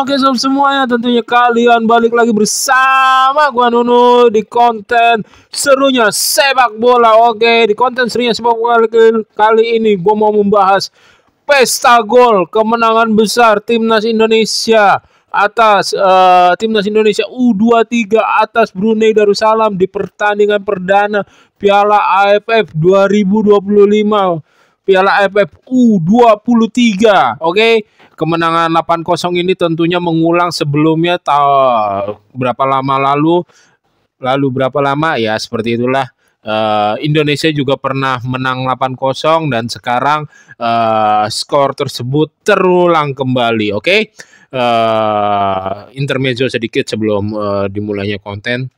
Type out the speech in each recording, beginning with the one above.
Oke sob semuanya, tentunya kalian balik lagi bersama gua Nunu di konten serunya sepak bola. Oke, di konten serunya sepak bola kali ini gua mau membahas pesta gol kemenangan besar timnas Indonesia atas timnas Indonesia U23 atas Brunei Darussalam di pertandingan perdana Piala AFF 2025. Piala AFF U23. Oke. Kemenangan 8-0 ini tentunya mengulang sebelumnya berapa lama berapa lama ya, seperti itulah. Indonesia juga pernah menang 8-0 dan sekarang skor tersebut terulang kembali. Oke. Intermezzo sedikit sebelum dimulainya konten.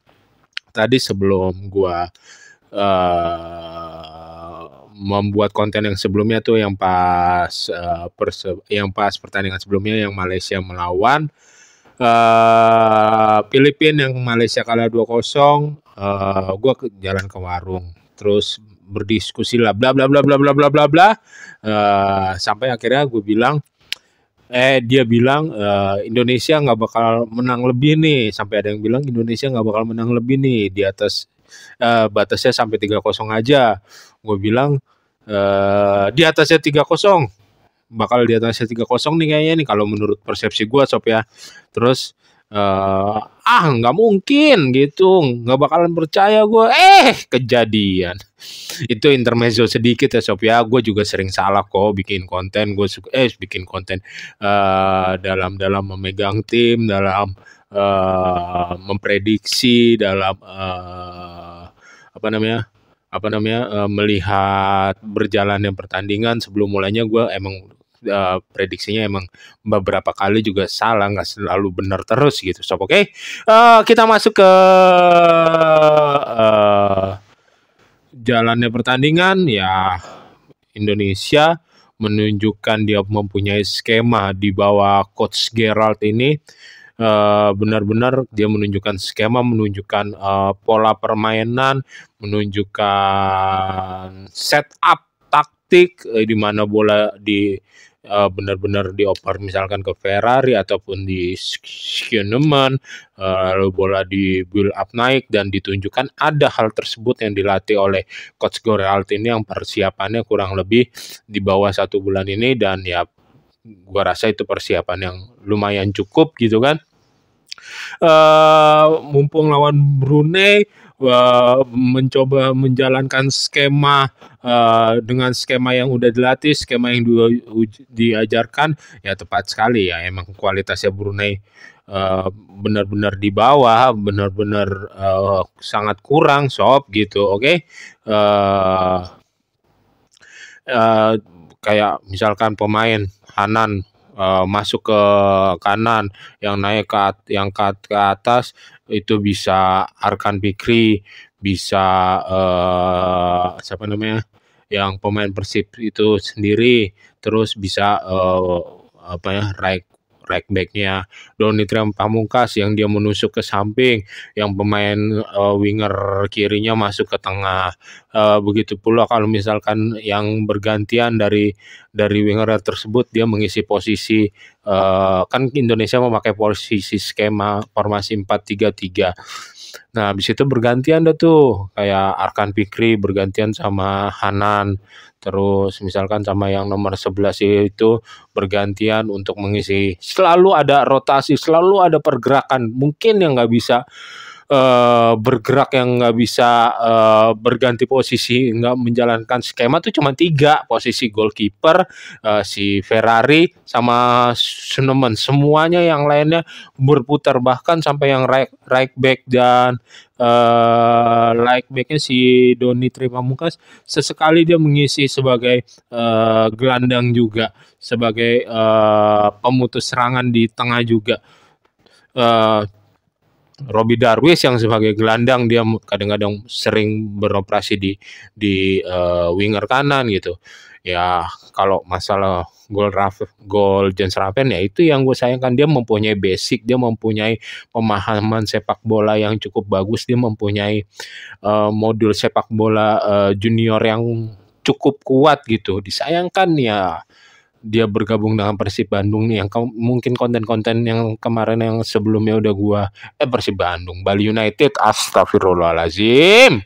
Tadi sebelum gua membuat konten yang sebelumnya tuh yang pas pertandingan sebelumnya yang Malaysia melawan Filipina, yang Malaysia kalah 2-0. Gue jalan ke warung terus berdiskusi lah bla bla bla bla bla bla bla bla, sampai akhirnya gue bilang dia bilang Indonesia nggak bakal menang lebih nih, sampai ada yang bilang Indonesia nggak bakal menang lebih nih, di atas batasnya sampai 3-0 aja. Gue bilang di atasnya 3-0, bakal di atasnya 3-0 nih kayaknya nih kalau menurut persepsi gue sob ya. Terus nggak mungkin gitu, nggak bakalan percaya gue, kejadian. Itu intermezzo sedikit ya sob ya. Gue juga sering salah kok bikin konten. Gue bikin konten dalam memegang tim, dalam memprediksi, dalam melihat berjalannya pertandingan. Sebelum mulanya gue emang prediksinya emang beberapa kali juga salah, nggak selalu benar terus gitu sob. Oke. Kita masuk ke jalannya pertandingan ya. Indonesia menunjukkan dia mempunyai skema di bawah coach Gerald ini. Benar-benar dia menunjukkan skema, menunjukkan pola permainan, menunjukkan setup taktik, di mana bola benar-benar dioper misalkan ke Ferrari ataupun di Schönemann, lalu bola di build up naik, dan ditunjukkan ada hal tersebut yang dilatih oleh coach Gerald ini yang persiapannya kurang lebih di bawah 1 bulan ini, dan ya gua rasa itu persiapan yang lumayan cukup gitu kan. Mumpung lawan Brunei, mencoba menjalankan skema dengan skema yang udah dilatih, skema yang diajarkan ya, tepat sekali ya. Emang kualitasnya Brunei benar-benar di bawah, benar-benar sangat kurang sob gitu. Oke. Kayak misalkan pemain Hanan masuk ke kanan, yang naik ke atas itu bisa Arkan Fikri, bisa siapa namanya yang pemain Persib itu sendiri, terus bisa right back-nya Doni Pamungkas yang dia menusuk ke samping, yang pemain winger kirinya masuk ke tengah. Begitu pula kalau misalkan yang bergantian dari winger tersebut dia mengisi posisi, kan Indonesia memakai posisi skema formasi 4-3-3. Nah, habis itu bergantian dah tuh, kayak Arkan Fikri bergantian sama Hanan, terus misalkan sama yang nomor 11 itu bergantian untuk mengisi. Selalu ada rotasi, selalu ada pergerakan. Mungkin yang nggak bisa bergerak, yang nggak bisa berganti posisi, nggak menjalankan skema tuh cuma 3, posisi goalkeeper, si Ferrari sama Schönemann. Semuanya yang lainnya berputar, bahkan sampai yang right back dan right backnya si Doni Pamungkas sesekali dia mengisi sebagai gelandang juga, sebagai pemutus serangan di tengah juga. Robbie Darwish yang sebagai gelandang, dia kadang-kadang sering beroperasi di winger kanan gitu. Ya kalau masalah gol Jens Raven ya itu yang gue sayangkan, dia mempunyai basic, dia mempunyai pemahaman sepak bola yang cukup bagus, dia mempunyai modul sepak bola junior yang cukup kuat gitu. Disayangkan ya dia bergabung dengan Persib Bandung nih, yang mungkin konten-konten yang kemarin yang sebelumnya udah Persib Bandung, Bali United, astagfirullahalazim.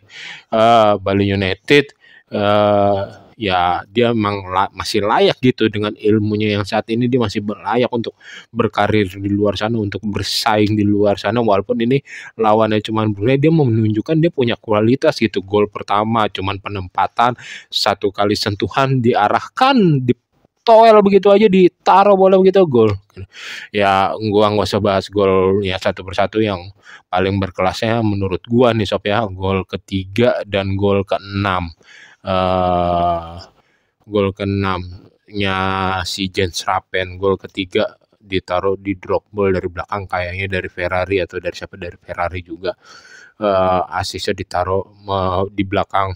Bali United, eh ya dia memang masih layak gitu dengan ilmunya yang saat ini, dia masih layak untuk berkarir di luar sana, untuk bersaing di luar sana, walaupun ini lawannya cuman Brunei, dia menunjukkan dia punya kualitas gitu. Gol pertama cuman penempatan, satu kali sentuhan diarahkan, toel begitu aja, ditaruh bola begitu, gol. Ya gua nggak usah bahas gol ya satu persatu, yang paling berkelasnya menurut gua nih Sob ya, gol ketiga dan gol keenam. eh Gol keenamnya si Jens Rappen, gol ketiga ditaruh di drop ball dari belakang, kayaknya dari Ferrari atau dari siapa, dari Ferrari juga. Asisnya ditaruh di belakang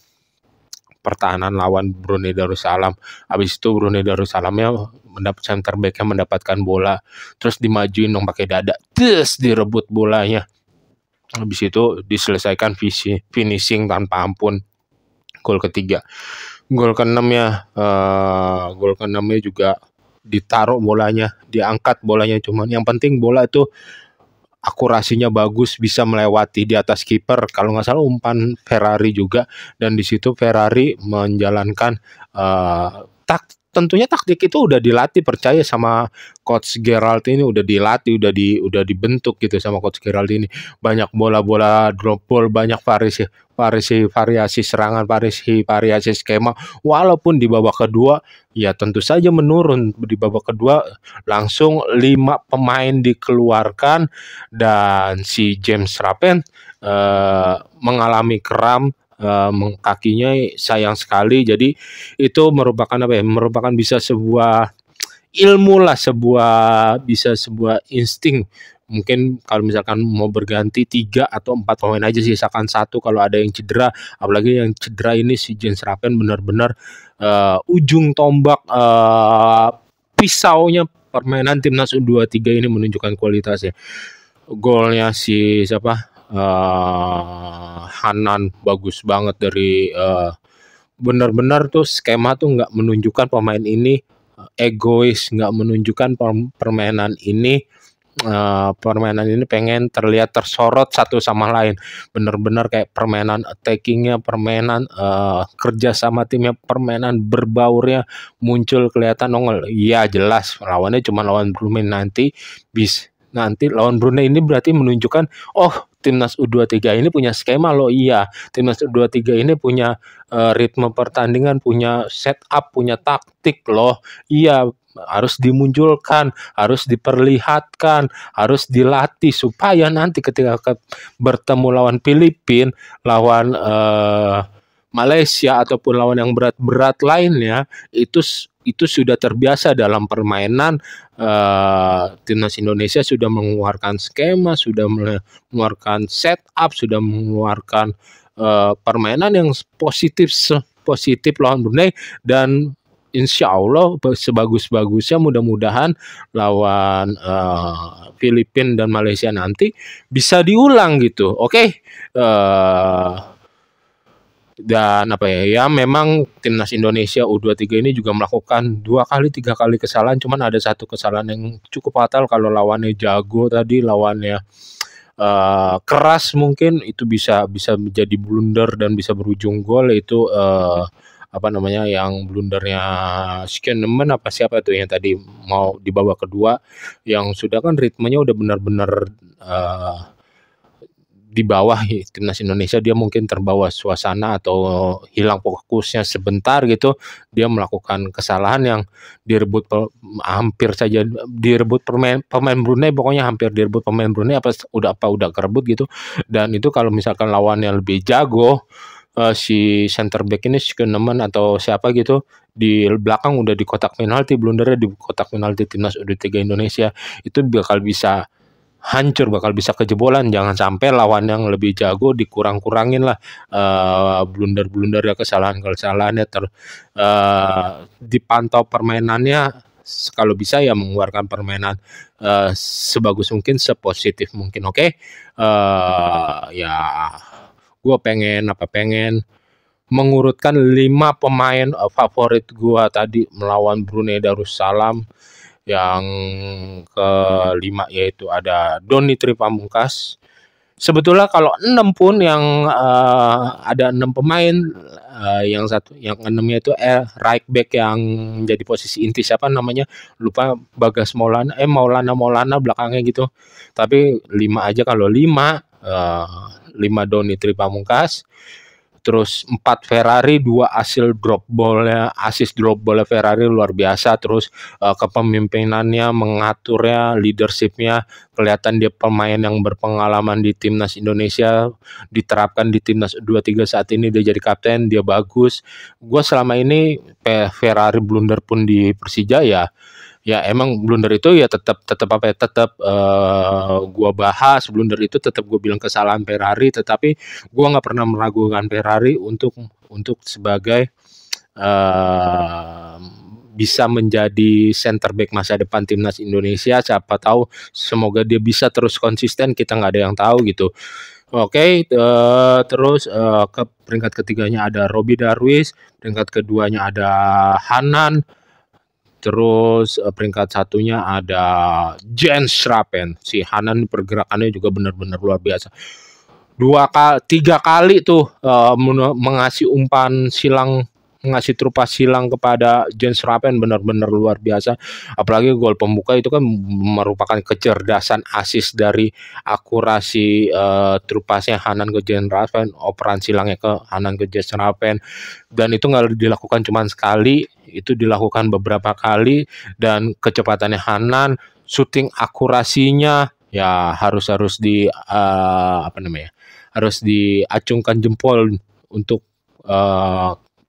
pertahanan lawan Brunei Darussalam. Habis itu Brunei Darussalamnya mendapat center back-nya mendapatkan bola, terus dimajuin dong pakai dada, terus direbut bolanya. Habis itu diselesaikan finishing tanpa ampun. Gol ketiga. Gol keenamnya juga ditaruh bolanya, diangkat bolanya, cuman yang penting bola itu akurasinya bagus, bisa melewati di atas kiper, kalau nggak salah umpan Ferrari juga. Dan di situ Ferrari menjalankan tentunya taktik itu udah dilatih, percaya sama coach Gerald ini, udah dilatih, udah dibentuk gitu sama coach Gerald ini. Banyak bola-bola drop ball, banyak variasi serangan, variasi skema. Walaupun di babak kedua ya tentu saja menurun, di babak kedua langsung 5 pemain dikeluarkan, dan si James Rappen mengalami kram kakinya, sayang sekali. Jadi itu merupakan merupakan bisa sebuah ilmu lah, sebuah insting. Mungkin kalau misalkan mau berganti 3 atau 4 pemain aja, sisakan 1 kalau ada yang cedera. Apalagi yang cedera ini si Jens Rappen benar-benar ujung tombak, pisaunya permainan timnas U23 ini, menunjukkan kualitasnya. Golnya si siapa? Hanan bagus banget dari benar-benar tuh skema tuh nggak menunjukkan pemain ini egois, nggak menunjukkan permainan ini pengen terlihat tersorot satu sama lain. Benar-benar kayak permainan attackingnya, permainan kerja sama timnya, permainan berbaurnya muncul, kelihatan nongol. Iya jelas lawannya cuma lawan Brunei nanti lawan Brunei ini berarti menunjukkan, oh timnas U23 ini punya skema loh. Iya, timnas U23 ini punya ritme pertandingan, punya setup, punya taktik loh. Iya, harus dimunculkan, harus diperlihatkan, harus dilatih supaya nanti ketika bertemu lawan Filipina, lawan Malaysia ataupun lawan yang berat-berat lainnya, itu sudah terbiasa dalam permainan. Timnas Indonesia sudah mengeluarkan skema, sudah mengeluarkan setup, sudah mengeluarkan permainan yang positif lawan Brunei, dan insya Allah sebagus-bagusnya mudah-mudahan lawan Filipina dan Malaysia nanti bisa diulang gitu. Oke. Dan ya memang timnas Indonesia U23 ini juga melakukan 2 kali 3 kali kesalahan, cuman ada satu kesalahan yang cukup fatal. Kalau lawannya jago tadi, lawannya keras, mungkin itu bisa menjadi blunder dan bisa berujung gol. Itu yang blundernya Skinneman apa siapa tuh yang tadi mau di babak kedua, yang sudah kan ritmenya udah benar-benar di bawah timnas Indonesia, dia mungkin terbawa suasana atau hilang fokusnya sebentar gitu, dia melakukan kesalahan yang hampir saja direbut pemain Brunei, pokoknya hampir direbut pemain Brunei, udah kerebut gitu. Dan itu kalau misalkan lawannya lebih jago, si center back ini Skinneman atau siapa gitu, di belakang udah di kotak penalti, blundernya di kotak penalti timnas U23 Indonesia, itu bakal bisa hancur, bakal bisa kejebolan. Jangan sampai lawan yang lebih jago dikurang-kurangin lah blunder-blunder ya, kesalahan-kesalahannya, dipantau permainannya, kalau bisa ya mengeluarkan permainan sebagus mungkin, sepositif mungkin. Oke. Ya gue pengen mengurutkan 5 pemain favorit gua tadi melawan Brunei Darussalam. Yang kelima yaitu ada Doni Tripamungkas. Sebetulnya kalau 6 pun yang ada 6 pemain, yang enamnya itu right back yang jadi posisi inti siapa namanya, lupa, Bagas Maulana, Maulana belakangnya gitu. Tapi 5 aja, kalau 5 Doni Tripamungkas, terus 4 Ferrari, 2 assist drop ballnya Ferrari luar biasa. Terus kepemimpinannya, mengaturnya, leadershipnya kelihatan dia pemain yang berpengalaman di timnas Indonesia, diterapkan di timnas U23 saat ini, dia jadi kapten, dia bagus. Gue selama ini Ferrari blunder pun di Persija ya emang blunder itu ya tetap gua bahas blunder itu, tetap gue bilang kesalahan Ferrari, tetapi gua nggak pernah meragukan Ferrari untuk sebagai bisa menjadi center back masa depan timnas Indonesia. Siapa tahu, semoga dia bisa terus konsisten, kita nggak ada yang tahu gitu. Oke, terus ke peringkat ketiganya ada Robbie Darwis, peringkat keduanya ada Hanan. Terus peringkat satunya ada Jens Schrappen. Si Hanan pergerakannya juga benar-benar luar biasa. 3 kali tuh mengasih umpan silang, ngasih trupas silang kepada Jens Schrappen, benar-benar luar biasa. Apalagi gol pembuka itu kan merupakan kecerdasan asis dari akurasi trupasnya Hanan ke Jens Schrappen, operan silangnya ke Hanan ke Jens Schrappen. Dan itu nggak dilakukan cuma sekali, itu dilakukan beberapa kali. Dan kecepatannya Hanan, shooting akurasinya ya harus harus diacungkan jempol untuk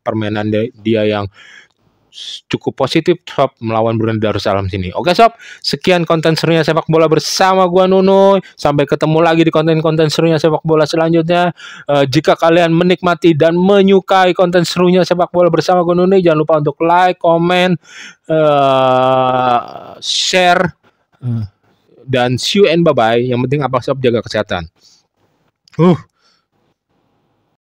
permainan dia yang cukup positif sob melawan Brunei Darussalam sini. Oke sob, sekian konten serunya sepak bola bersama gua Nunuy. Sampai ketemu lagi di konten-konten serunya sepak bola selanjutnya. Jika kalian menikmati dan menyukai konten serunya sepak bola bersama gua Nunuy, jangan lupa untuk like, komen, share, dan see you and bye bye. Yang penting apa sob, jaga kesehatan.